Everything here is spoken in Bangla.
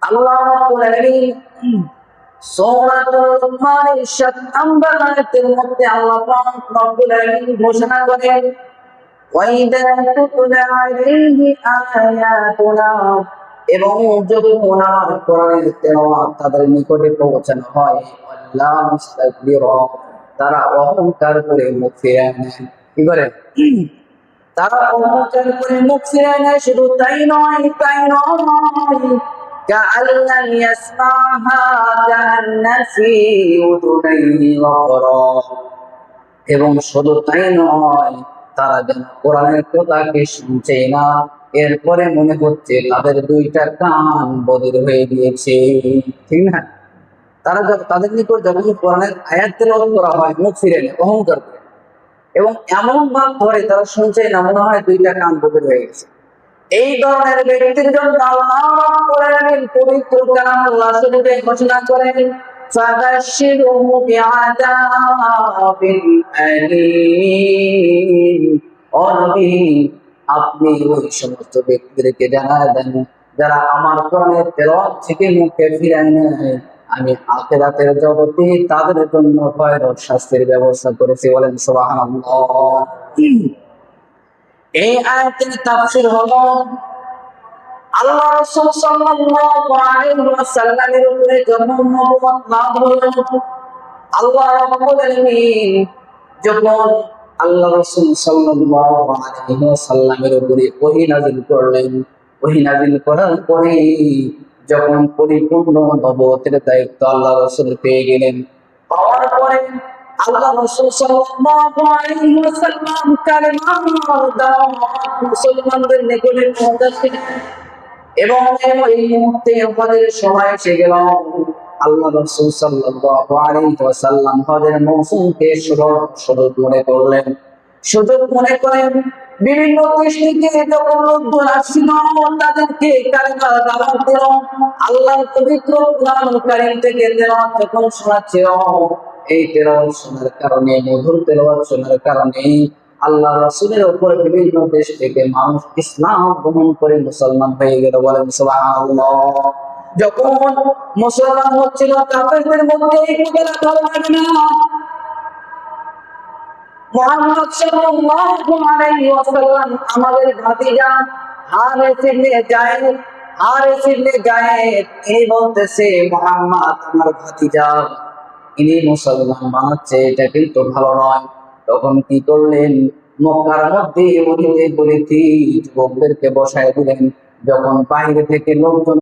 আল্লাহ রাব্বুল আলামিন সূরাতুল লুকমানের ৭ নম্বর আয়াতের মধ্যে আল্লাহ পাক রব্বুল আলামিন ঘোষণা করেন, ওয়াইদা তুতলা আলাইহি আয়াতুনা, এবং যখন আমার কোরআনের তেলাওয়াত তাদের নিকটে পৌঁছানো হয়, আল্লাহ মুস্তাকবিরা, তারা অহংকার করে মুখ ফিরিয়ে নেয়। কি করে? তারা অহংকার করে মুখ ফিরিয়ে নেয়। শুধু তাই নয়, كأن يسمعها كأن في أذنيه وقرا, এবং শুধু তাই নয়, তারা যেন কোরআনের কথাকে শুনছে না, এরপরে মনে হচ্ছে তাদের দুইটা কান বধির হয়ে গিয়েছে। ঠিক না? তারা তাদের নিকট যখন কোরআনের আয়াত তেলাওয়াত করা হয়, মুখ ফিরে নেয়, অহংকার করে, এবং এমন ভাব ধরে তারা শুনছে না, মনে হয় দুইটা কান বধির হয়ে গেছে। এই ধরনের ব্যক্তির জন্য আল্লাহ রাব্বুল আলামিন পবিত্র কালামুল্লাহ শরীফে ঘোষণা করেন, ফাবাশশিরহু বিআযাবিন আলীম। ও নবী, আপনি ওই সমস্ত ব্যক্তিদেরকে জানায় দেন যারা আমার কোরআনের তেলাওয়াত থেকে মুখে ফিরায় নেয়, আমি আখিরাতের জগতে তাদের জন্য ভয়ানক শাস্তির ব্যবস্থা করেছি। বলেন সুবহানাল্লাহ। এই আয়াতের তাফসীর হলো, আল্লাহ রাসূল সাল্লাল্লাহু আলাইহি ওয়াসাল্লামের উপরে যখন নবুয়ত লাভ হলো, আল্লাহ রাব্বুল আলামিন যখন আল্লাহ রাসূল সাল্লাল্লাহু আলাইহি ওয়াসাল্লামের উপরে ওহী নাযিল করলেন, ওহী নাযিল করার পরে যখন পরিপূর্ণ নবুয়তের দায়িত্ব আল্লাহ রাসূল পেয়ে গেলেন, পাওয়ার পরে আল্লাহ রাসূল সাল্লাল্লাহু আলাইহি ওয়াসাল্লাম কালেমার দাওয়াত মুসলমানদের নিকটে পৌঁছাচ্ছিলেন, এবং এই মুহূর্তে হজের সময় এসে গেল। আল্লাহ রাসূল সাল্লাল্লাহু আলাইহি ওয়াসাল্লাম হজের মৌসুমকে সুযোগ মনে করলেন, সুযোগ মনে করেন বিভিন্ন দেশ থেকে যখন লোকজন আসছিল তাদেরকে কালেমার দাওয়াত দিল। আল্লাহর পবিত্র কোরআনুল কারীম থেকে তেলাওয়াত যখন শোনাচ্ছিল, এই তেলাওয়াত শোনার কারণে, মধুর তেলাওয়াত শোনার কারণে আল্লাহ রাসূলের উপর বিভিন্ন দেশ থেকে মানুষ ইসলাম গ্রহণ করে মুসলমান হয়ে গেল। বলেন সুবহানাল্লাহ। যখন মুসলমান হচ্ছিল, কাফেরদের মধ্যে এই কথাটা ভালো লাগে না। মুহাম্মদ সাল্লাল্লাহু আলাইহি ওয়াসাল্লাম আমাদের ভাতিজা হারিস ইবনে যায়েদ, ইনি বলতেছে, মুহাম্মদ আমার ভাতিজা, ইনি মুসলমান বানাচ্ছে, এটা কিন্তু ভালো নয়। তখন কি করলেন? মক্কার মধ্যে যুবকদেরকে বসায় দিলেন। যখন বাইরে থেকে লোকজন